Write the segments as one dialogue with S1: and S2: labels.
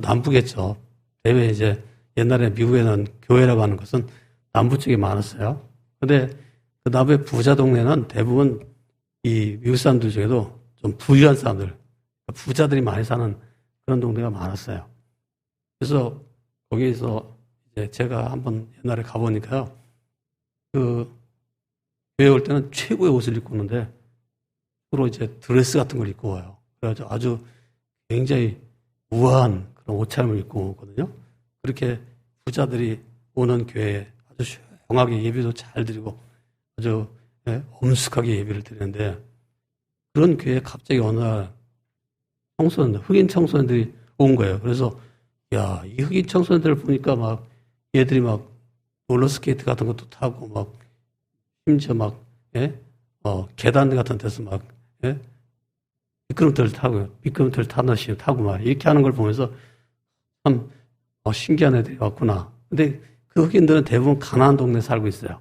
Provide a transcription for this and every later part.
S1: 남부겠죠. 대외 이제 옛날에 미국에는 교회라고 하는 것은 남부 쪽이 많았어요. 근데 그 남부의 부자 동네는 대부분 이 미국 사람들 중에도 좀 부유한 사람들, 부자들이 많이 사는 그런 동네가 많았어요. 그래서 거기에서 이제 제가 한번 옛날에 가보니까요. 그 교회 올 때는 최고의 옷을 입고 오는데 주로 이제 드레스 같은 걸 입고 와요. 그래가지고 아주 굉장히 우아한 그런 옷차림을 입고 오거든요. 그렇게 부자들이 오는 교회에 아주 조용하게 예배도 잘 드리고 아주 엄숙하게 예배를 드리는데 그런 교회에 갑자기 어느 날 청소년들, 흑인 청소년들이 온 거예요. 그래서 야, 이 흑인 청소년들을 보니까 막 얘들이 막 롤러스케이트 같은 것도 타고 막 심지어 막 계단 같은 데서 막 미끄럼틀 타고요. 미끄럼틀 타고 막 이렇게 하는 걸 보면서 참 신기한 애들이 왔구나. 근데 그 흑인들은 대부분 가난한 동네에 살고 있어요.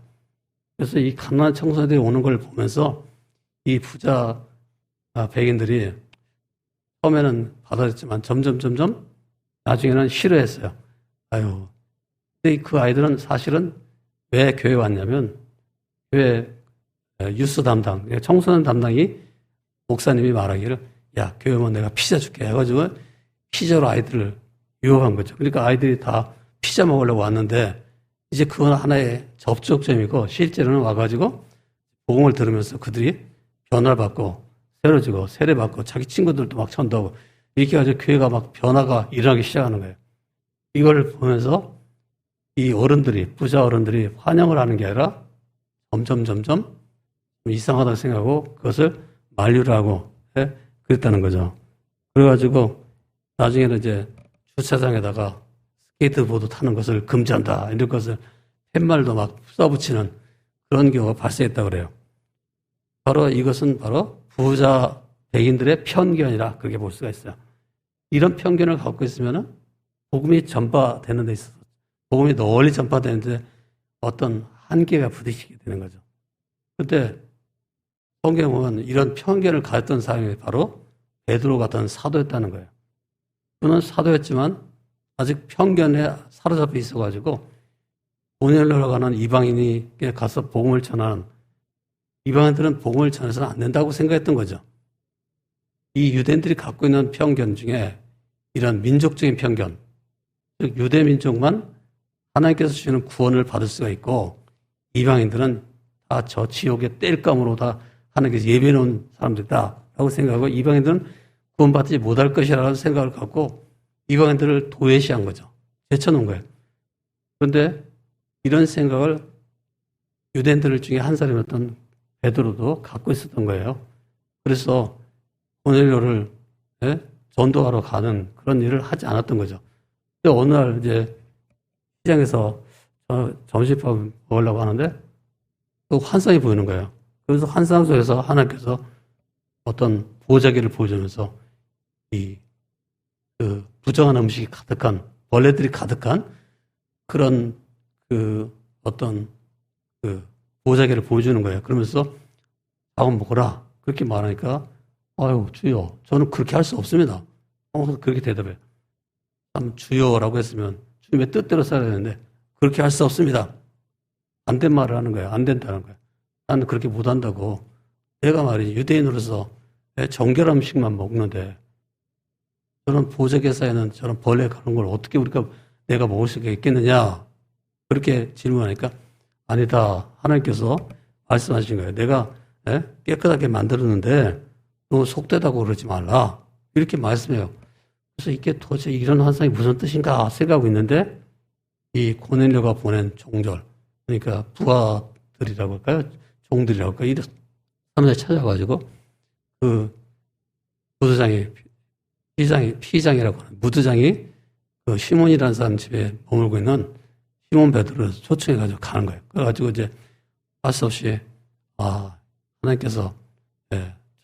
S1: 그래서 이 가난한 청소년들이 오는 걸 보면서 이 부자 백인들이 처음에는 받아들였지만 점점 나중에는 싫어했어요. 아유. 근데 그 아이들은 사실은 왜 교회에 왔냐면 교회 유스 담당, 청소년 담당이 목사님이 말하기를 야, 교회 오면 내가 피자 줄게 해가지고 피자로 아이들을 유혹한 거죠. 그러니까 아이들이 다 피자 먹으려고 왔는데 이제 그건 하나의 접촉점이고 실제로는 와가지고 복음을 들으면서 그들이 변화를 받고 새로지고 세례받고 자기 친구들도 막 전도하고 이렇게 해가지고 교회가 막 변화가 일어나기 시작하는 거예요. 이걸 보면서 이 어른들이, 부자 어른들이 환영을 하는 게 아니라 점점 이상하다고 생각하고 그것을 만류를 하고 그랬다는 거죠. 그래가지고 나중에는 이제 주차장에다가 스케이트보드 타는 것을 금지한다. 이런 것을 팻말도 막 쏴붙이는 그런 경우가 발생했다고 그래요. 바로 이것은 바로 부자 백인들의 편견이라 그렇게 볼 수가 있어요. 이런 편견을 갖고 있으면 복음이 전파되는 데 있어서 복음이 널리 전파되는데 어떤 한계가 부딪히게 되는 거죠. 그때 성경에 보면 이런 편견을 가졌던 사람이 바로 베드로 같은 사도였다는 거예요. 그는 사도였지만 아직 편견에 사로잡혀 있어가지고 고넬료라고 하는 이방인에게 가서 복음을 전하는 이방인들은 복음을 전해서는 안 된다고 생각했던 거죠. 이 유대인들이 갖고 있는 편견 중에 이런 민족적인 편견, 즉 유대 민족만 하나님께서 주시는 구원을 받을 수가 있고 이방인들은 다 저 지옥의 땔감으로 다 하나님께서 예배해 놓은 사람들이다라고 생각하고 이방인들은 구원받지 못할 것이라는 생각을 갖고 이방인들을 도외시한 거죠. 제쳐놓은 거예요. 그런데 이런 생각을 유대인들 중에 한 사람이었던 베드로도 갖고 있었던 거예요. 그래서 고넬료를 전도하러 가는 그런 일을 하지 않았던 거죠. 근데 어느 날 이제 시장에서 점심밥 먹으려고 하는데 또 환상이 보이는 거예요. 그래서 환상 속에서 하나님께서 어떤 보자기를 보여주면서 그 부정한 음식이 가득한 벌레들이 가득한 그런 어떤 보자기를 보여주는 거예요. 그러면서 한번 먹어라 그렇게 말하니까 아유 주여 저는 그렇게 할 수 없습니다. 그렇게 대답해요. 참 주여라고 했으면 주님의 뜻대로 살아야 되는데 그렇게 할 수 없습니다. 안 된 말을 하는 거예요. 안 된다는 거예요. 나는 그렇게 못한다고. 내가 말이지 유대인으로서 정결한 음식만 먹는데 저런 보자기 사이에는 저런 벌레가 가는 걸 어떻게 내가 먹을 수가 있겠느냐 그렇게 질문하니까 아니다. 하나님께서 말씀하신 거예요. 내가 깨끗하게 만들었는데 너 속되다고 그러지 말라. 이렇게 말씀해요. 그래서 이게 도대체 이런 환상이 무슨 뜻인가 생각하고 있는데 이 고넬료가 보낸 종절 그러니까 부하들이라고 할까요? 종들이라고 할까요? 이런 사람들이 찾아가지고 그 무두장이 피장이라고 하는 무두장이 그 시몬이라는 사람 집에 머물고 있는 시몬 베드로를 초청해가지고 가는 거예요. 그래가지고 이제 할 수 없이 하나님께서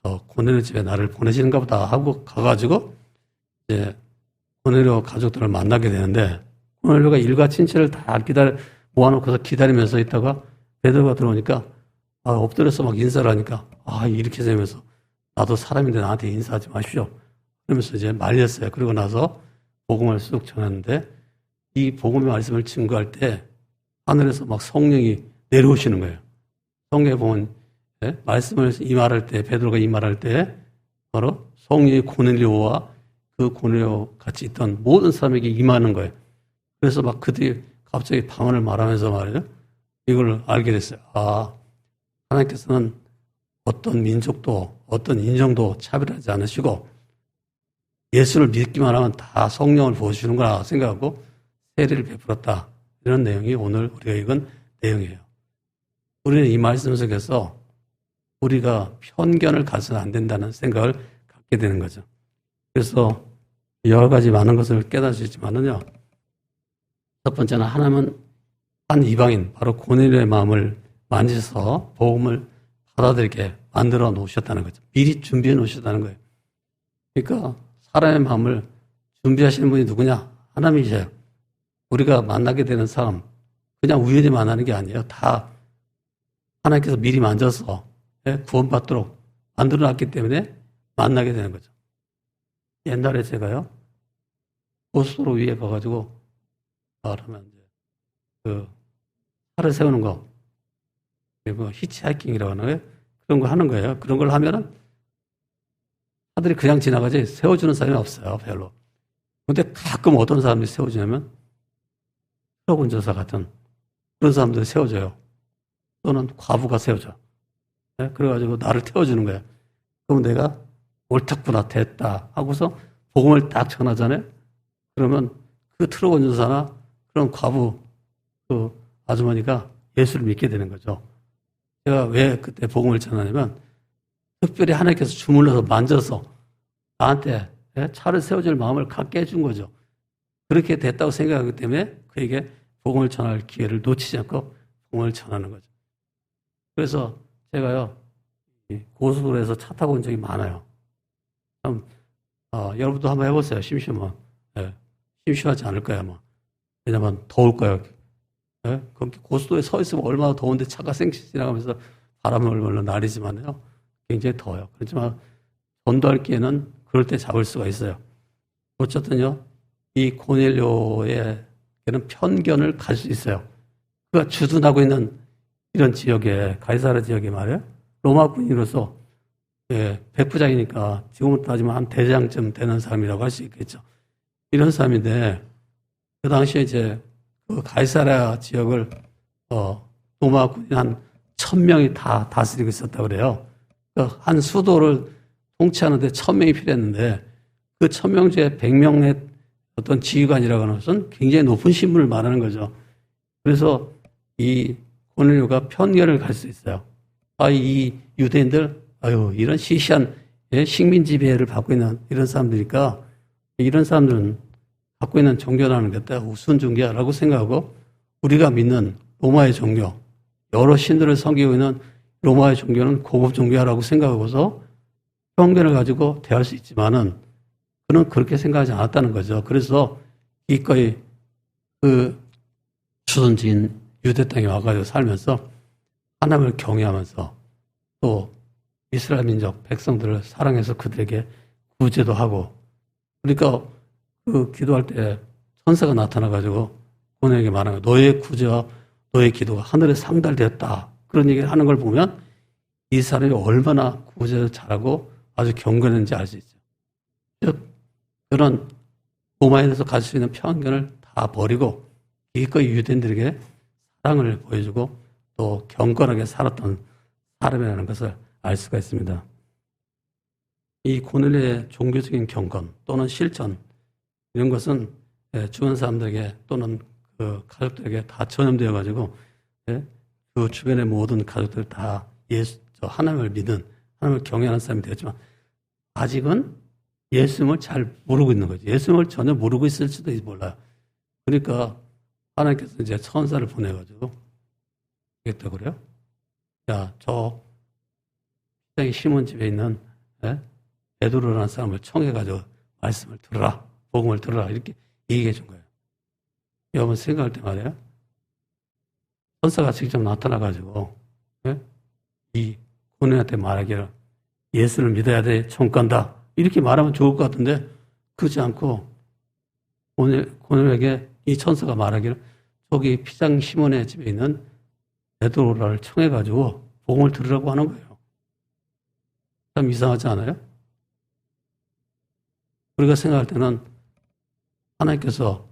S1: 저 고넬료 집에 나를 보내시는가 보다 하고 가가지고 이제 고넬료 가족들을 만나게 되는데 고넬료가 일가 친척을 다 모아놓고서 기다리면서 있다가 베드로가 들어오니까 엎드려서 막 인사를 하니까 이렇게 되면서 나도 사람인데 나한테 인사하지 마십시오. 그러면서 이제 말렸어요. 그러고 나서 복음을 쑥 전하는데 이 복음의 말씀을 증거할 때 하늘에서 막 성령이 내려오시는 거예요. 성경에 보면 말씀을 임할 때 베드로가 임할 때 바로 성령의 고넬료와 그 고넬료 같이 있던 모든 사람에게 임하는 거예요. 그래서 막 그들이 갑자기 방언을 말하면서 말이에요. 이걸 알게 됐어요. 아, 하나님께서는 어떤 민족도 어떤 인종도 차별하지 않으시고 예수를 믿기만 하면 다 성령을 부어주시는구나 생각하고 세례를 베풀었다. 이런 내용이 오늘 우리가 읽은 내용이에요. 우리는 이 말씀 속에서 우리가 편견을 가져서는 안 된다는 생각을 갖게 되는 거죠. 그래서 여러 가지 많은 것을 깨달으시지만은요. 첫 번째는 하나님은 한 이방인, 바로 고넬료의 마음을 만지셔서 복음을 받아들이게 만들어 놓으셨다는 거죠. 미리 준비해 놓으셨다는 거예요. 그러니까 사람의 마음을 준비하시는 분이 누구냐? 하나님이세요. 우리가 만나게 되는 사람, 그냥 우연히 만나는 게 아니에요. 다 하나님께서 미리 만져서 구원받도록 만들어 놨기 때문에 만나게 되는 거죠. 옛날에 제가요, 고속도로 위에 가가지고, 말하면 이제, 차를 세우는 거, 뭐 히치하이킹이라고 하는 거예요. 그런 거 하는 거예요. 그런 걸 하면은 차들이 그냥 지나가지 세워주는 사람이 없어요, 별로. 근데 가끔 어떤 사람들이 세워주냐면, 트럭 운전사 같은 그런 사람들이 세워줘요. 또는 과부가 세워줘. 그래가지고 나를 태워주는 거야. 그럼 내가 옳았구나, 됐다 하고서 복음을 딱 전하잖아요. 그러면 그 트럭 운전사나 그런 과부 그 아주머니가 예수를 믿게 되는 거죠. 제가 왜 그때 복음을 전하냐면 특별히 하나님께서 주물러서 만져서 나한테 차를 세워줄 마음을 갖게 해준 거죠. 그렇게 됐다고 생각하기 때문에 그에게 복음을 전할 기회를 놓치지 않고 복음을 전하는 거죠. 그래서 제가요, 고속도로에서 차 타고 온 적이 많아요. 여러분도 한번 해보세요. 심심하면. 심심하지 않을 거야, 아마. 왜냐면 더울 거예요. 거기 고속도로에 서 있으면 얼마나 더운데 차가 쌩쌩 지나가면서 바람을 얼마나 날리지만요. 굉장히 더워요. 그렇지만 전도할 기회는 그럴 때 잡을 수가 있어요. 어쨌든요, 이 고넬료에게는 편견을 가질 수 있어요. 그가 주둔하고 있는 이런 지역에, 가이사랴 지역에 말이에요. 로마 군인으로서 백부장이니까 지금은 따지면 한 대장쯤 되는 사람이라고 할 수 있겠죠. 이런 사람인데 그 당시에 이제 그 가이사랴 지역을 로마 군인 한 1000명이 다 다스리고 있었다고 그래요. 한 수도를 통치하는데 1000명이 필요했는데 그 1000명 중에 100명의 어떤 지휘관이라고 하는 것은 굉장히 높은 신분을 말하는 거죠. 그래서 이 고넬료가 편견을 갈 수 있어요. 이 유대인들, 이런 시시한 식민 지배를 받고 있는 이런 사람들이니까 이런 사람들은 갖고 있는 종교라는 게 우스운 종교라고 생각하고 우리가 믿는 로마의 종교, 여러 신들을 섬기고 있는 로마의 종교는 고급 종교라고 생각하고서 편견을 가지고 대할 수 있지만은 그는 그렇게 생각하지 않았다는 거죠. 그래서 기꺼이 그 주선지인 유대 땅에 와가지고 살면서 하나님을 경외하면서 또 이스라엘 민족 백성들을 사랑해서 그들에게 구제도 하고 그러니까 그 기도할 때 천사가 나타나가지고 고넬에게 말하는 거예요. 너의 구제와 너의 기도가 하늘에 상달되었다. 그런 얘기를 하는 걸 보면 이 사람이 얼마나 구제를 잘하고 아주 경건한지 알 수 있죠. 즉 그런 로마에 대해서 가질 수 있는 편견을 다 버리고 기꺼이 유대인들에게 사랑을 보여주고 또 경건하게 살았던 사람이라는 것을 알 수가 있습니다. 이 고넬료의 종교적인 경건 또는 실천 이런 것은 주변 사람들에게 또는 그 가족들에게 다 전염되어 가지고 그 주변의 모든 가족들 다 하나님을 믿는 하나님을 경외하는 사람이 되었지만 아직은 예수님을 잘 모르고 있는 거죠. 예수님을 전혀 모르고 있을지도 몰라요. 그러니까 하나님께서 이제 천사를 보내가지고 그랬다고 그래요. 야, 저 시장의 시몬 집에 있는 베드로라는 사람을 청해가지고 말씀을 들어라, 복음을 들어라 이렇게 얘기해 준 거예요. 여러분 생각할 때 말이에요. 천사가 직접 나타나가지고 이 고넬료한테 말하기를 예수를 믿어야 돼, 총 간다 이렇게 말하면 좋을 것 같은데 그렇지 않고 고넬에게 이 천사가 말하기를 저기 피장 시몬의 집에 있는 베드로를 청해가지고 복음을 들으라고 하는 거예요. 참 이상하지 않아요? 우리가 생각할 때는 하나님께서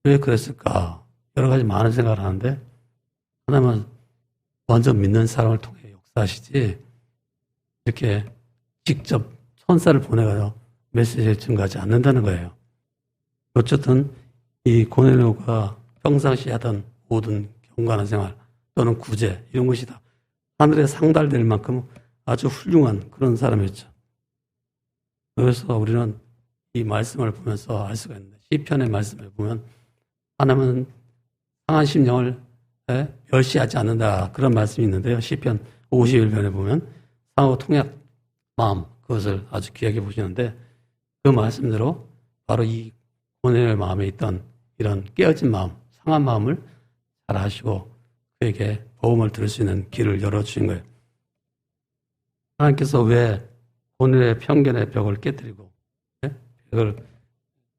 S1: 왜 그랬을까? 여러 가지 많은 생각을 하는데 하나님은 먼저 믿는 사람을 통해 역사하시지 이렇게 직접 천사를 보내가지고 메시지를 전가하지 않는다는 거예요. 어쨌든 이 고넬료가 평상시 하던 모든 경건한 생활 또는 구제 이런 것이 다 하늘에 상달될 만큼 아주 훌륭한 그런 사람이었죠. 그래서 우리는 이 말씀을 보면서 알 수가 있는데 시편의 말씀을 보면 하나님은 상한 심령을 멸시하지 않는다 그런 말씀이 있는데요. 시편 51편에 보면 상하고 통약 마음 그것을 아주 귀하게 보시는데 그 말씀대로 바로 이 고넬 마음에 있던 이런 깨어진 마음, 상한 마음을 잘 아시고 그에게 복음을 들을 수 있는 길을 열어주신 거예요. 하나님께서 왜 고넬의 편견의 벽을 깨뜨리고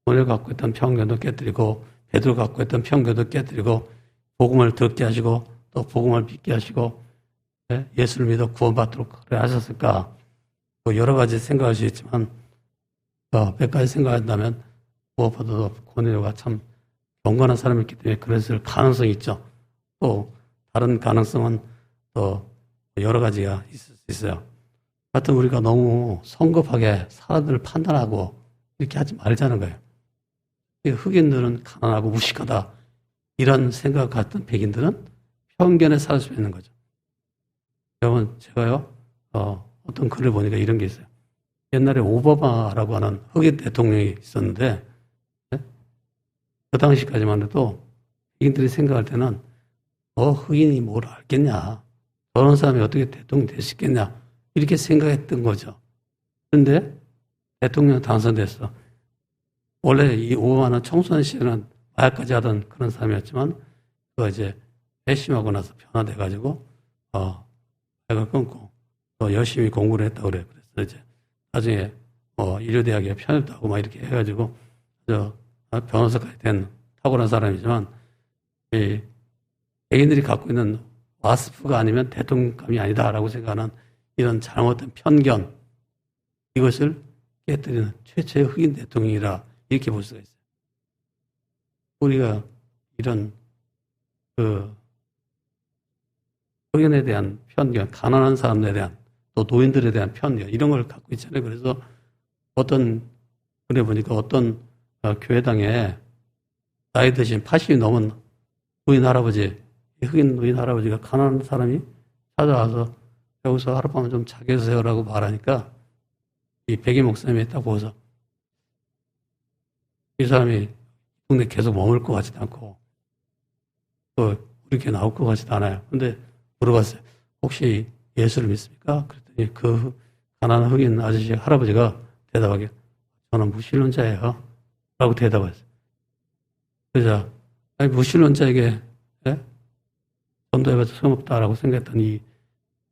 S1: 고넬 갖고 있던 편견도 깨뜨리고 베드로 갖고 있던 편견도 깨뜨리고 복음을 듣게 하시고 또 복음을 믿게 하시고 예수를 믿어 구원받도록 그래 하셨을까? 뭐 여러 가지 생각할 수 있지만 몇 가지 생각한다면 무엇보다도 고넬료가 참 경건한 사람이기 때문에 그랬을 가능성이 있죠. 또 다른 가능성은 또 여러 가지가 있을 수 있어요. 하여튼 우리가 너무 성급하게 사람들을 판단하고 이렇게 하지 말자는 거예요. 흑인들은 가난하고 무식하다 이런 생각 같은 백인들은 편견에 살 수 있는 거죠. 여러분 제가요 어떤 글을 보니까 이런 게 있어요. 옛날에 오바마라고 하는 흑인 대통령이 있었는데 그 당시까지만 해도 백인들이 생각할 때는 흑인이 뭘 알겠냐 저런 사람이 어떻게 대통령이 될 수 있겠냐 이렇게 생각했던 거죠. 그런데 대통령 당선됐어. 원래 이 오바마는 청소년 시절은 마약까지 하던 그런 사람이었지만 그거 이제 회심하고 나서 변화돼가지고 마약을 끊고 또 열심히 공부를 했다고 그래요. 그래서 이제 나중에 인류대학에 편입도 하고 막 이렇게 해가지고 변호사까지 된 탁월한 사람이지만 이 백인들이 갖고 있는 와스프가 아니면 대통령감이 아니다라고 생각하는 이런 잘못된 편견 이것을 깨뜨리는 최초의 흑인 대통령이라 이렇게 볼 수가 있어요. 우리가 이런 흑인에 대한 편견, 가난한 사람들에 대한 또 노인들에 대한 편견 이런 걸 갖고 있잖아요. 그래서 어떤 글에 보니까 어떤 교회당에 나이 드신 80이 넘은 노인 할아버지, 흑인 노인 할아버지가 가난한 사람이 찾아와서 여기서 하룻밤 좀 자게 해주세요라고 말하니까 이 백인 목사님이 딱 보고서 이 사람이 동네 계속 머물 것 같지도 않고 또 우리 교회 나올 것 같지도 않아요. 근데 물어봤어요. 혹시 예수를 믿습니까? 그랬더니 그 가난한 흑인 아저씨 할아버지가 대답하기를 저는 무신론자예요. 라고 대답했어요. 그러자 무신론자에게 전도해봐도 소용없다라고 생각했던 이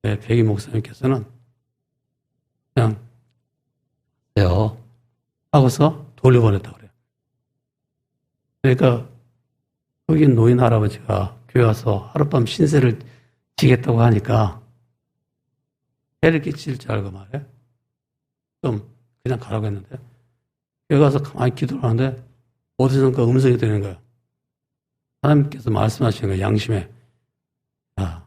S1: 백인 목사님께서는 그냥 하고서 돌려보냈다고 그래요. 그러니까 흑인 노인 할아버지가 교회 와서 하룻밤 신세를 지겠다고 하니까 해를 끼칠 줄 알고 말해. 좀 그냥 가라고 했는데 교회 가서 가만히 기도를 하는데 어디선가 음성이 들리는 거예요. 하나님께서 말씀하시는 거예요. 양심에. 야,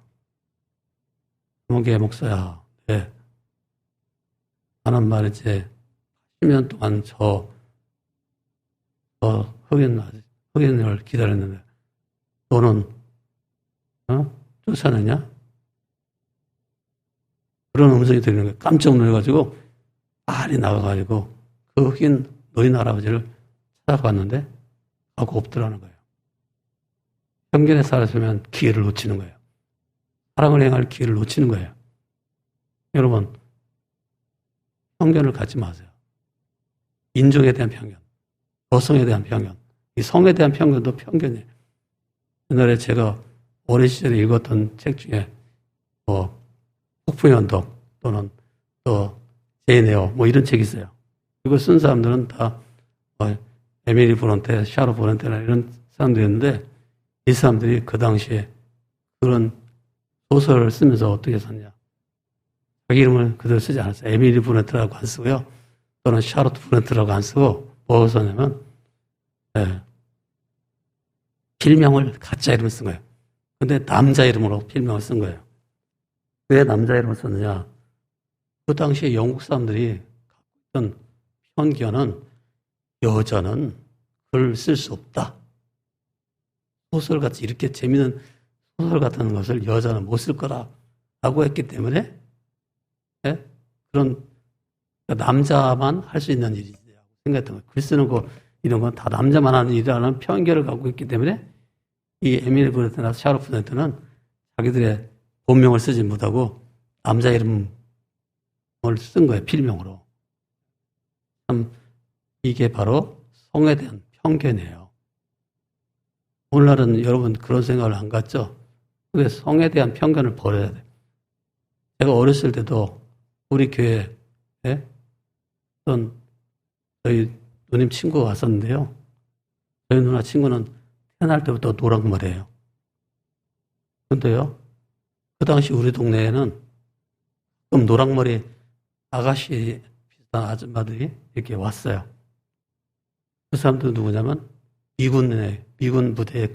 S1: 목의 목사야. 네. 하는 말이지 10년 동안 저 흑인을 기다렸는데 너는 쫓아내냐? 그런 음성이 들리는 거예요. 깜짝 놀라가지고 빨리 나가가지고 그 흑인 노인 할아버지를 찾아갔는데 하고 없더라는 거예요. 편견에 살았으면 기회를 놓치는 거예요. 사랑을 행할 기회를 놓치는 거예요. 여러분 편견을 갖지 마세요. 인종에 대한 편견, 여성에 대한 편견, 이 성에 대한 편견도 편견이에요. 옛날에 제가 어린 시절에 읽었던 책 중에 폭풍의 언덕 또는 또 제인 에어 이런 책이 있어요. 이거 쓴 사람들은 다 에밀리 브론테, 샤로 브론테나 이런 사람들이었는데 이 사람들이 그 당시에 그런 소설을 쓰면서 어떻게 썼냐. 자기 이름을 그대로 쓰지 않았어요. 에밀리 브론테라고 안 쓰고요. 또는 샤로트 브론테라고 안 쓰고 뭐 썼냐면 필명을 가짜 이름을 쓴 거예요. 근데 남자 이름으로 필명을 쓴 거예요. 왜 남자 이름을 썼느냐. 그 당시에 영국 사람들이 갖고 있던 편견은 여자는 글을 쓸 수 없다. 소설같이 이렇게 재미있는 소설 같은 것을 여자는 못 쓸 거라고 했기 때문에 그런 남자만 할 수 있는 일이라고 생각했던 거예요. 글 쓰는 거 이런 건 다 남자만 하는 일이라는 편견을 갖고 있기 때문에 이 에밀리 브론테나 샤를로트 브론테는 자기들의 본명을 쓰지 못하고 남자 이름을 쓴 거예요. 필명으로. 참 이게 바로 성에 대한 편견이에요. 오늘날은 여러분 그런 생각을 안 갖죠? 근데 성에 대한 편견을 버려야 돼요. 제가 어렸을 때도 우리 교회에 어떤 저희 누님 친구가 왔었는데요. 저희 누나 친구는 태어날 때부터 노랑머리예요. 그런데요, 그 당시 우리 동네에는 좀 노랑머리 아가씨 비슷한 아줌마들이 이렇게 왔어요. 그 사람들은 누구냐면 미군 부대에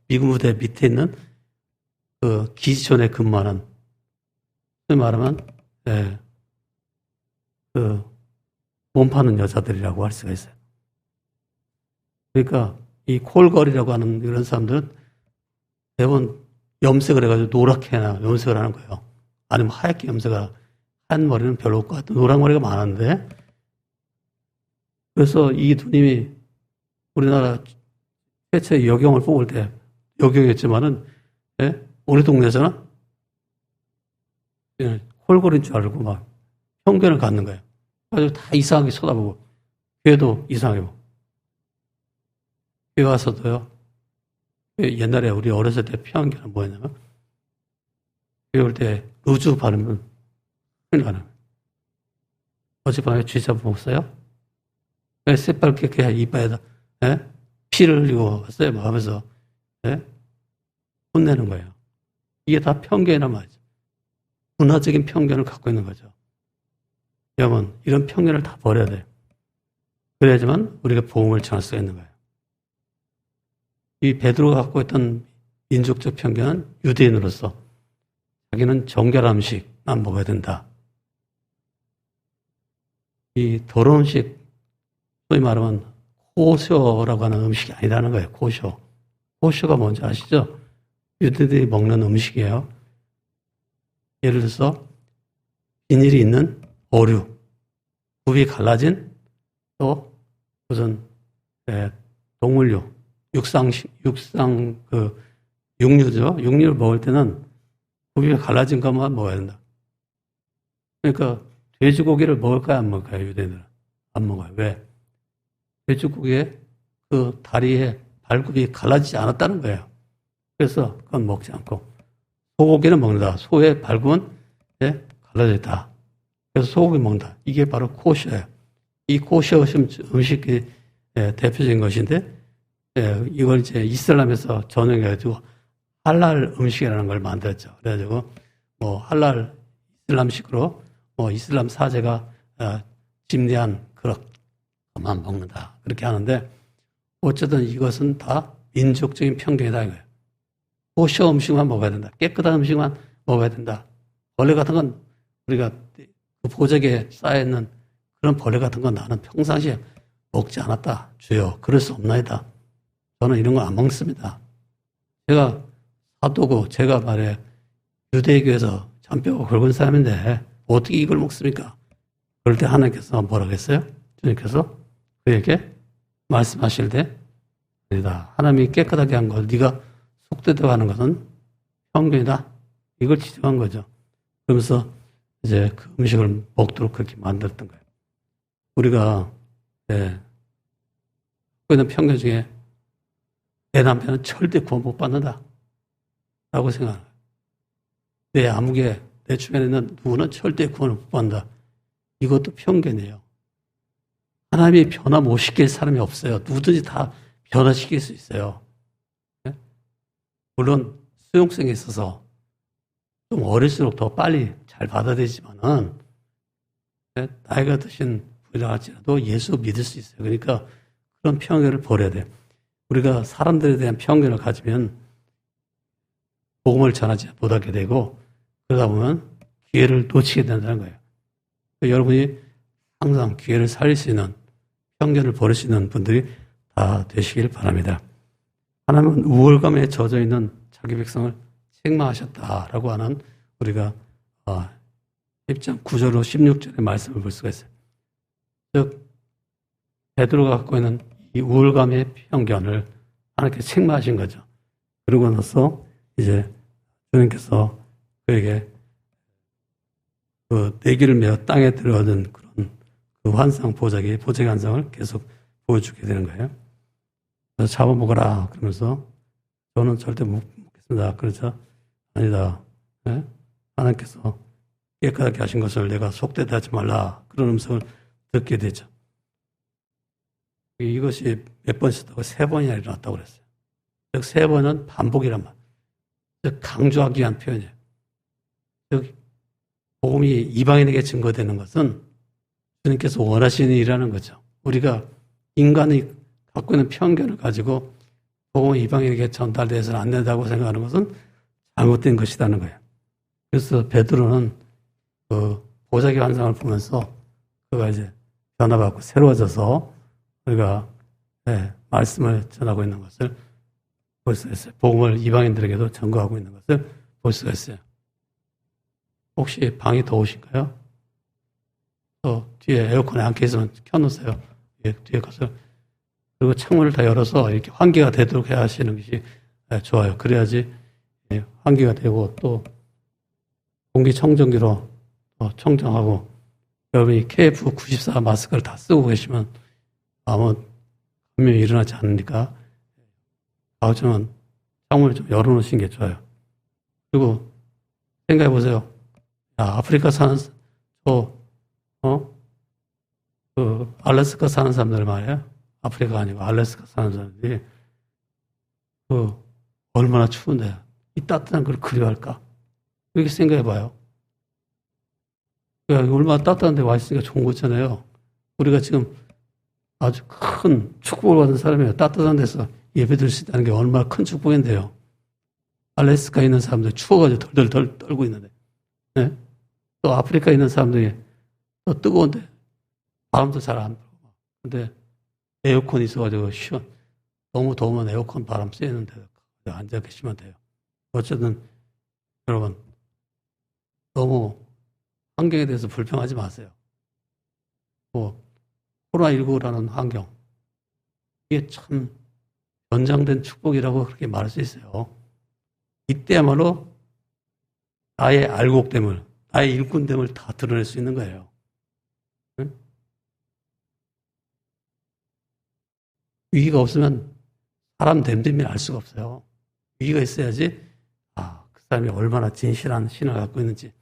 S1: 미군 부대 밑에 있는 그 기지촌에 근무하는, 소위 말하면 그 몸 파는 여자들이라고 할 수가 있어요. 그러니까 이 콜걸이라고 하는 이런 사람들은 대부분 염색을 해가지고 노랗게 염색을 하는 거예요. 아니면 하얗게 염색을, 하얀 머리는 별로 없고 노랑머리가 많은데, 그래서 이 누님이 우리나라 최초의 여경을 뽑을 때 여경이었지만은 우리 동네에서는 콜걸인 줄 알고 막 편견을 갖는 거예요. 그래서 다 이상하게 쳐다보고, 교회도 이상하고. 교회 와서도요, 옛날에 우리 어렸을 때 편견은 뭐였냐면, 교회 올 때 루즈 바르면 큰일 나는 거예요. 어젯밤에 쥐 잡아먹었어요? 왜 새빨갛게 그냥 이빨에다 피를 흘리고 왔어요? 뭐 하면서 혼내는 거예요. 이게 다 편견이란 말이죠. 문화적인 편견을 갖고 있는 거죠. 여러분, 이런 편견을 다 버려야 돼요. 그래야지만 우리가 복음을 전할 수가 있는 거예요. 이 베드로가 갖고 있던 민족적 편견은 유대인으로서 자기는 정결한 음식만 먹어야 된다. 이 더러운 음식, 소위 말하면 코쇼라고 하는 음식이 아니라는 거예요. 코쇼. 코쇼가 뭔지 아시죠? 유대인들이 먹는 음식이에요. 예를 들어서 비닐이 있는 어류, 굽이 갈라진 또 무슨 동물류, 육류죠. 육류를 먹을 때는 굽이 갈라진 것만 먹어야 된다. 그러니까 돼지고기를 먹을까요, 안 먹을까요, 유대인들은? 안 먹어요. 왜? 돼지고기에 그 다리에 발굽이 갈라지지 않았다는 거예요. 그래서 그건 먹지 않고, 소고기는 먹는다. 소의 발굽은 갈라져 있다. 그래서 소고기 먹는다. 이게 바로 코셔예요. 이 코셔 음식이 대표적인 것인데, 이걸 이제 이슬람에서 전용해가지고 할랄 음식이라는 걸 만들었죠. 그래가지고 뭐 할랄 이슬람식으로 이슬람 사제가 침례한 그릇만 먹는다. 그렇게 하는데, 어쨌든 이것은 다 민족적인 편견이다 이거예요. 코셔 음식만 먹어야 된다. 깨끗한 음식만 먹어야 된다. 벌레 같은 건 우리가 그 보적에 쌓여있는 그런 벌레 같은 건 나는 평상시에 먹지 않았다. 주여, 그럴 수 없나이다. 저는 이런 거 안 먹습니다. 제가 사도고, 제가 말해 유대교에서 잔뼈가 굵은 사람인데 어떻게 이걸 먹습니까? 그럴 때 하나님께서 뭐라고 했어요? 주님께서 그에게 말씀하실 때, 아니다. 하나님이 깨끗하게 한 걸 네가 속되다고 하는 것은 편견이다. 이걸 지적한 거죠. 그러면서 이제 그 음식을 먹도록 그렇게 만들었던 거예요. 우리가 갖고 있는 편견 중에 내 남편은 절대 구원 못 받는다 라고 생각하는 거예요. 내 아무개, 내 주변에 있는 누구는 절대 구원을 못 받는다. 이것도 편견이에요. 하나님이 변화 못 시킬 사람이 없어요. 누구든지 다 변화시킬 수 있어요. 네? 물론 수용성에 있어서 좀 어릴수록 더 빨리 잘 받아들이지만은 네? 나이가 드신 분이라 할지라도 예수 믿을 수 있어요. 그러니까 그런 편견을 버려야 돼요. 우리가 사람들에 대한 편견을 가지면 복음을 전하지 못하게 되고 그러다 보면 기회를 놓치게 된다는 거예요. 그러니까 여러분이 항상 기회를 살릴 수 있는 편견을 버릴 수 있는 분들이 다 되시길 바랍니다. 하나님은 우월감에 젖어 있는 자기 백성을 책망하셨다라고 하는 우리가 10장 9절로 16절의 말씀을 볼 수가 있어요. 즉 베드로가 갖고 있는 이 우월감의 편견을 하나님께 책망하신 거죠. 그러고 나서 이제 주님께서 그에게 그 내기를 메어 땅에 들어가는 그런 그 환상 보자기 환상을 계속 보여주게 되는 거예요. 그래서 잡아먹어라 그러면서 저는 절대 못 먹겠습니다. 그러자 아니다. 네? 하나님께서 깨끗하게 하신 것을 내가 속되다 하지 말라. 그런 음성을 듣게 되죠. 이것이 몇 번 있었다고 3번이나 일어났다고 그랬어요. 즉 3번은 반복이란 말. 즉 강조하기 위한 표현이에요. 즉 복음이 이방인에게 증거되는 것은 주님께서 원하시는 일이라는 거죠. 우리가 인간이 갖고 있는 편견을 가지고 복음이 이방인에게 전달돼서는 안 된다고 생각하는 것은 잘못된 것이라는 거예요. 그래서 베드로는 그 보자기 환상을 보면서 그가 이제 변화받고 새로워져서 우리가 말씀을 전하고 있는 것을 볼 수가 있어요. 복음을 이방인들에게도 전거하고 있는 것을 볼 수가 있어요. 혹시 방이 더우신가요? 뒤에 에어컨에 안 켜있으면 켜놓으세요. 뒤에 가서. 그리고 창문을 다 열어서 이렇게 환기가 되도록 해야 하시는 것이 좋아요. 그래야지 환기가 되고 또 공기청정기로 청정하고 여러분이 KF94 마스크를 다 쓰고 계시면 아무 감염이 일어나지 않으니까 가급적이면 창문을 좀 열어놓으시는 게 좋아요. 그리고 생각해 보세요. 아프리카 사는 알래스카 사는 사람들 말이에요. 아프리카 아니고 알래스카 사는 사람들이 얼마나 추운데 이 따뜻한 걸 그리워할까? 이렇게 생각해 봐요. 얼마나 따뜻한 데 와 있으니까 좋은 거잖아요. 우리가 지금 아주 큰 축복을 받은 사람이에요. 따뜻한 데서 예배드릴 수 있다는 게 얼마나 큰 축복인데요. 알래스카에 있는 사람들 추워가지고 덜덜 떨고 있는데, 네? 또 아프리카에 있는 사람들이 또 뜨거운데 바람도 잘 안 불고, 근데 에어컨이 있어가지고 너무 더우면 에어컨 바람 쐬는데 앉아 계시면 돼요. 어쨌든 여러분 너무 환경에 대해서 불평하지 마세요. 코로나19라는 환경, 이게 참 연장된 축복이라고 그렇게 말할 수 있어요. 이때야말로 나의 알곡됨을, 나의 일꾼됨을 다 드러낼 수 있는 거예요. 응? 위기가 없으면 사람 됨됨이 알 수가 없어요. 위기가 있어야지 그 사람이 얼마나 진실한 신앙을 갖고 있는지,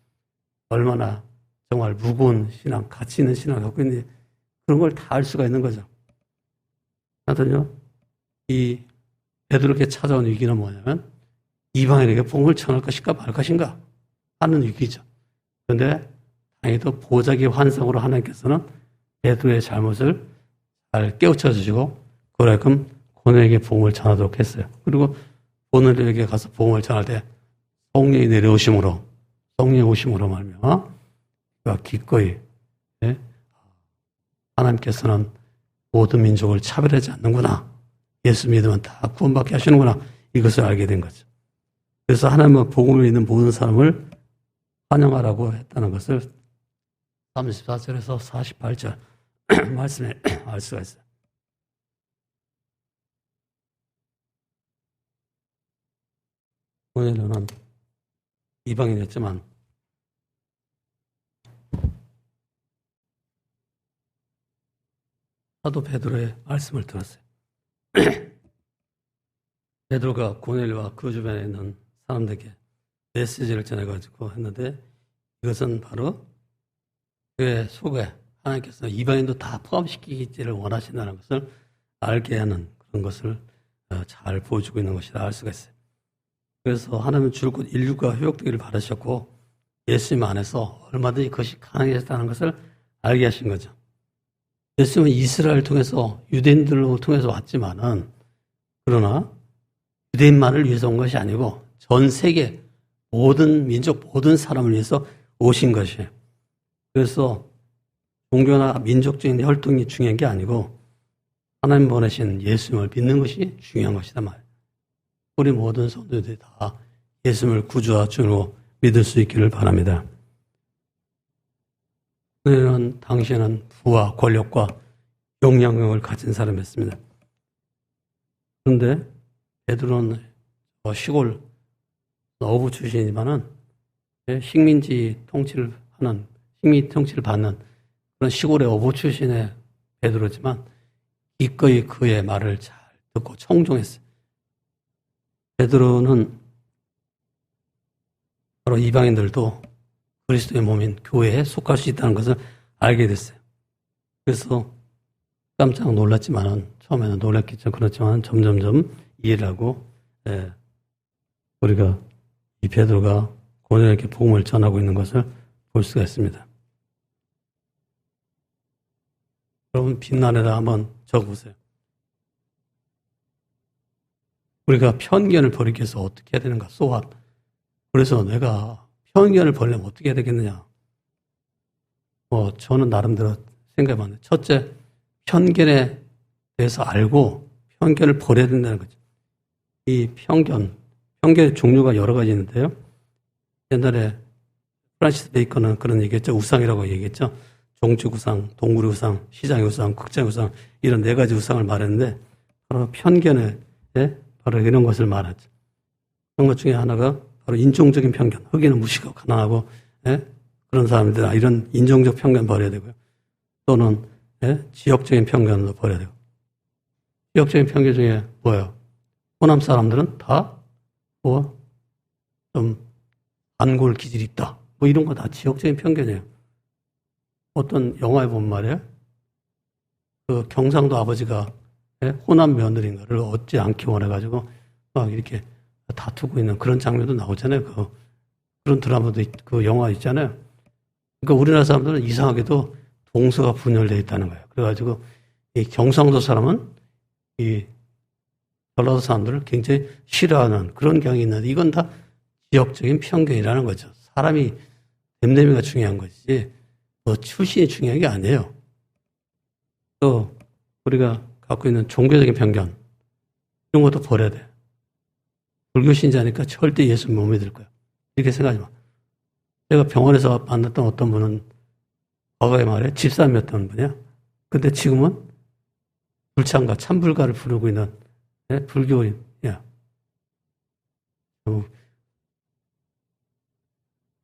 S1: 얼마나 정말 무거운 신앙, 가치 있는 신앙을 갖고 있는지 그런 걸 다 알 수가 있는 거죠. 하여튼요, 이 베드로에게 찾아온 위기는 뭐냐면 이방인에게 복음을 전할 것인가 말 것인가 하는 위기죠. 그런데 다행히도 보자기 환상으로 하나님께서는 베드로의 잘못을 잘 깨우쳐 주시고 그만큼 고넬에게 복음을 전하도록 했어요. 그리고 고넬에게 가서 복음을 전할 때 성령이 내려오심으로, 성령이 오심으로 말미암아 기꺼이 하나님께서는 모든 민족을 차별하지 않는구나. 예수 믿으면 다 구원받게 하시는구나. 이것을 알게 된 거죠. 그래서 하나님은 복음을 믿는 모든 사람을 환영하라고 했다는 것을 34절에서 48절 말씀에 알 수가 있어요. 고넬료는 이방인이었지만 사도 베드로의 말씀을 들었어요. 베드로가 고넬료와 그 주변에 있는 사람들에게 메시지를 전해가지고 했는데 이것은 바로 그의 속에 하나님께서 이방인도 다 포함시키기를 원하신다는 것을 알게 하는 그런 것을 잘 보여주고 있는 것이라 알 수가 있어요. 그래서 하나님은 줄곧 인류가 회복되기를 바라셨고 예수님 안에서 얼마든지 그것이 가능했다는 것을 알게 하신 거죠. 예수님은 이스라엘을 통해서 유대인들을 통해서 왔지만은 그러나 유대인만을 위해서 온 것이 아니고 전 세계 모든 민족 모든 사람을 위해서 오신 것이에요. 그래서 종교나 민족적인 활동이 중요한 게 아니고 하나님 보내신 예수님을 믿는 것이 중요한 것이다 말이에요. 우리 모든 성도들이 다 예수님을 구주와 주로 믿을 수 있기를 바랍니다. 그는 당시에는 부와 권력과 영향력을 가진 사람이었습니다. 그런데 베드로는 시골 어부 출신이지만은 식민지 통치를 받는 그런 시골의 어부 출신의 베드로지만 기꺼이 그의 말을 잘 듣고 청종했어요. 베드로는 바로 이방인들도 그리스도의 몸인 교회에 속할 수 있다는 것을 알게 됐어요. 그래서 깜짝 놀랐지만은 처음에는 놀랐겠죠. 그렇지만 점점점 이해를 하고 우리가 이 베드로가 고넬에게 복음을 전하고 있는 것을 볼 수가 있습니다. 여러분 빈란에다 한번 적어보세요. 우리가 편견을 버리기 위해서 어떻게 해야 되는가? 소환. 그래서 내가 편견을 버리려면 어떻게 해야 되겠느냐? 저는 나름대로 생각해봤는데 첫째, 편견에 대해서 알고 편견을 버려야 된다는 거죠. 이 편견의 종류가 여러 가지 있는데요. 옛날에 프란시스 베이컨은 그런 얘기했죠. 우상이라고 얘기했죠. 종족 우상, 동물의 우상, 시장의 우상, 극장의 우상 이런 네 가지 우상을 말했는데 바로 편견에 바로 이런 것을 말하죠. 그런 것 중에 하나가 바로 인종적인 편견, 흑인은 무식하고 가난하고 그런 사람들 이런 인종적 편견 버려야 되고요. 또는 지역적인 편견도 버려야 되고. 지역적인 편견 중에 뭐예요? 호남 사람들은 다 좀 안골 기질이 있다. 이런 거 다 지역적인 편견이에요. 어떤 영화에 보면 말이에요. 그 경상도 아버지가 호남 며느리인가를 얻지 않기 원해가지고 막 이렇게 다투고 있는 그런 장면도 나오잖아요. 그런 드라마도 그 영화 있잖아요. 그러니까 우리나라 사람들은 이상하게도 동서가 분열되어 있다는 거예요. 그래가지고 이 경상도 사람은 이 전라도 사람들을 굉장히 싫어하는 그런 경향이 있는데 이건 다 지역적인 편견이라는 거죠. 사람이 됨됨이가 중요한 거지 출신이 중요한 게 아니에요. 또 우리가 갖고 있는 종교적인 편견 이런 것도 버려야 돼. 불교 신자니까 절대 예수 못 믿을 거야. 이렇게 생각하지 마. 제가 병원에서 만났던 어떤 분은 과거에 말해 집사람이었던 분이야. 근데 지금은 불창가, 참불가를 부르고 있는 불교인이야.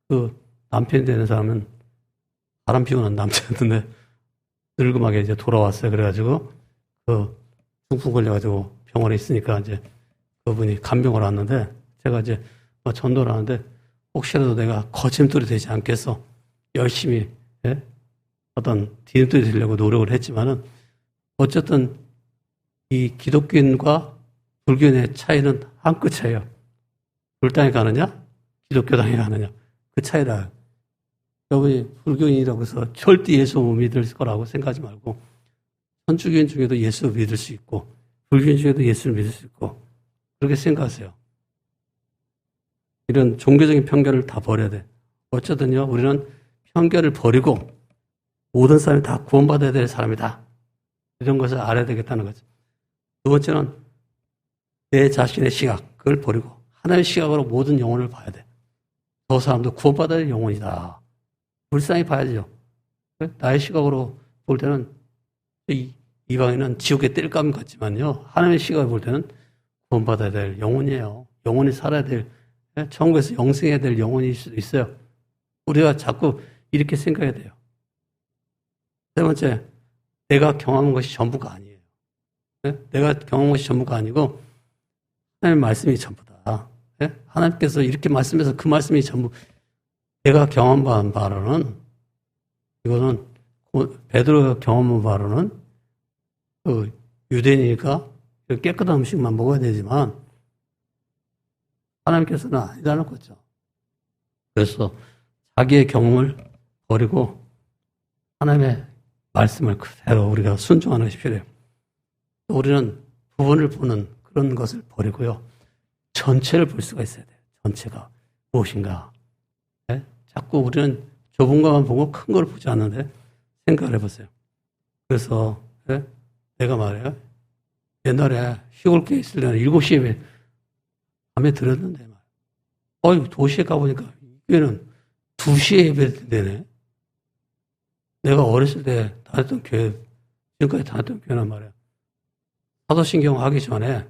S1: 그 남편이 되는 사람은 바람 피우는 남자였는데 늙음하게 이제 돌아왔어요. 그래가지고 중풍 걸려가지고 병원에 있으니까 이제 그분이 간병을 왔는데 제가 이제 전도를 하는데 혹시라도 내가 거침돌이 되지 않겠어 열심히 어떤 디딤돌이 되려고 노력을 했지만은 어쨌든 이 기독교인과 불교인의 차이는 한 끗 차이예요. 불당에 가느냐 기독교당에 가느냐 그 차이라. 여러분이 불교인이라고 해서 절대 예수 못 믿을 거라고 생각하지 말고 천주교인 중에도 예수 믿을 수 있고 불교인 중에도 예수를 믿을 수 있고 그렇게 생각하세요. 이런 종교적인 편견을 다 버려야 돼. 어쨌든요 우리는 편견을 버리고 모든 사람이 다 구원받아야 될 사람이다. 이런 것을 알아야 되겠다는 거죠. 두 번째는 내 자신의 시각을 버리고 하나의 시각으로 모든 영혼을 봐야 돼. 저 사람도 구원받아야 될 영혼이다. 불쌍히 봐야죠. 나의 시각으로 볼 때는 이방인은 지옥의 땔감 같지만요. 하나님의 시각을 볼 때는 구원받아야 될 영혼이에요. 영혼이 살아야 될, 천국에서 영생해야 될 영혼일 수도 있어요. 우리가 자꾸 이렇게 생각해야 돼요. 세 번째, 내가 경험한 것이 전부가 아니에요. 내가 경험한 것이 전부가 아니고 하나님의 말씀이 전부다. 하나님께서 이렇게 말씀해서 그 말씀이 전부 내가 경험한 바로는 이거는 베드로가 경험한 바로는 그 유대인이니까 깨끗한 음식만 먹어야 되지만 하나님께서는 아니라는 거죠. 그래서 자기의 경험을 버리고 하나님의 말씀을 그대로 우리가 순종하는 것이 필요해요. 우리는 부분을 보는 그런 것을 버리고요. 전체를 볼 수가 있어야 돼요. 전체가 무엇인가. 네? 자꾸 우리는 좁은 것만 보고 큰 걸 보지 않는데 생각을 해보세요. 그래서 네? 내가 말해요. 옛날에 시골에 있을 때는 7시에 예배 밤에 들었는데 도시에 가보니까 교회는 2시에 예배 되네. 내가 어렸을 때 다녔던 교회, 지금까지 다녔던 교회란 말이야. 사도신경 하기 전에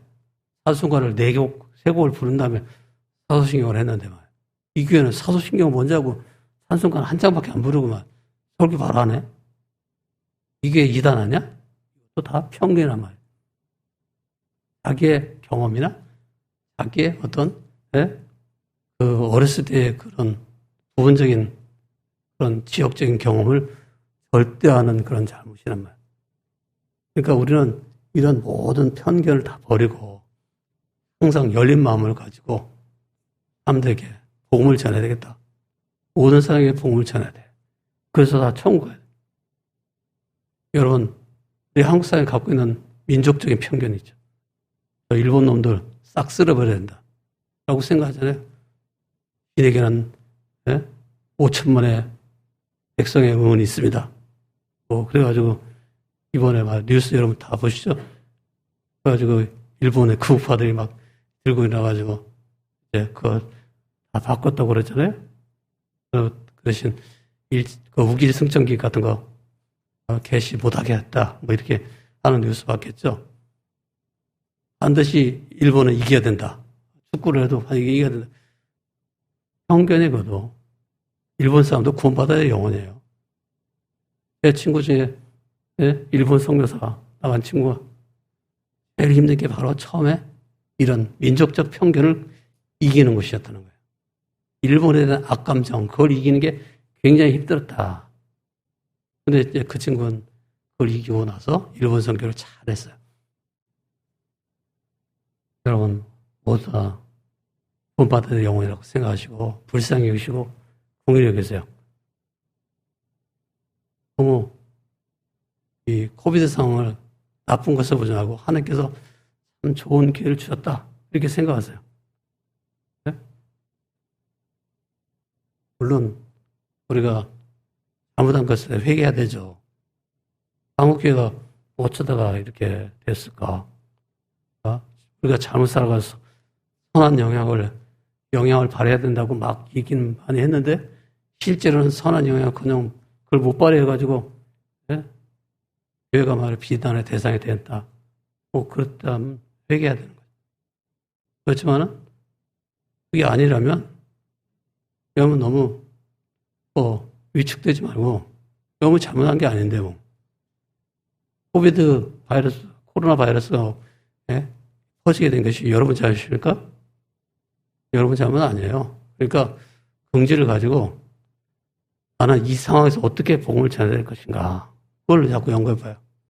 S1: 사도신경을 4곡, 3곡을 부른 다음에 사도신경을 했는데 말이야. 이 교회는 사도신경 먼저 하고 찬송가 한 장밖에 안 부르고만 설교 바로 하네. 이게 이단 아니야? 또 다 편견이란 말이야. 자기의 경험이나 자기의 어떤 그 어렸을 때의 그런 부분적인 그런 지역적인 경험을 절대화하는 그런 잘못이란 말이야. 그러니까 우리는 이런 모든 편견을 다 버리고 항상 열린 마음을 가지고 사람들에게 복음을 전해야 되겠다. 모든 사람에게 복음을 전해야 돼. 그래서 다 천국에 가야 돼. 여러분, 우리 한국 사람이 갖고 있는 민족적인 편견이 있죠. 일본 놈들 싹 쓸어버려야 된다. 라고 생각하잖아요. 이에게는 5천만의 백성의 응원이 있습니다. 그래가지고 이번에 막 뉴스 여러분 다 보시죠? 그래가지고 일본의 극우파들이 막 들고 일어나가지고 그거 다 바꿨다고 그랬잖아요. 그 대신 그 우길 승천기 같은 거 개시 못하게 했다. 뭐 이렇게 하는 뉴스 봤겠죠. 반드시 일본은 이겨야 된다. 축구를 해도 이겨야 된다. 편견이거든. 일본 사람도 구원받아야 될 영혼이에요. 제 친구 중에 일본 선교사 나간 친구가 제일 힘든 게 바로 처음에 이런 민족적 편견을 이기는 것이었다는 거예요. 일본에 대한 악감정, 그걸 이기는 게 굉장히 힘들었다. 근데 이제 그 친구는 그걸 이기고 나서 일본 선교를 잘했어요. 여러분, 모두 다 구원받아야 될 영혼이라고 생각하시고, 불쌍히 여기시고, 공의를 여기세요. 너무 이 코비드 상황을 나쁜 것을 보지 말고 하나님께서 참 좋은 기회를 주셨다. 이렇게 생각하세요. 네? 물론 우리가 잘못한 것을 회개해야 되죠. 한국교회가 어쩌다가 이렇게 됐을까? 우리가 잘못 살아가서 선한 영향을 발휘해야 된다고 막 얘기는 많이 했는데 실제로는 선한 영향을 그냥 그걸 못 발휘해가지고 교회가 말을 비난의 대상이 된다. 그렇다면 회개해야 되는 거죠. 그렇지만은 그게 아니라면 여러분 너무 위축되지 말고 너무 잘못한 게 아닌데 코로나 바이러스가 퍼지게 된 것이 여러분 잘못입니까? 여러분 잘못 아니에요. 그러니까 긍지를 가지고 나는 이 상황에서 어떻게 복음을 전해야 될 것인가 그걸 자꾸 연구해봐요.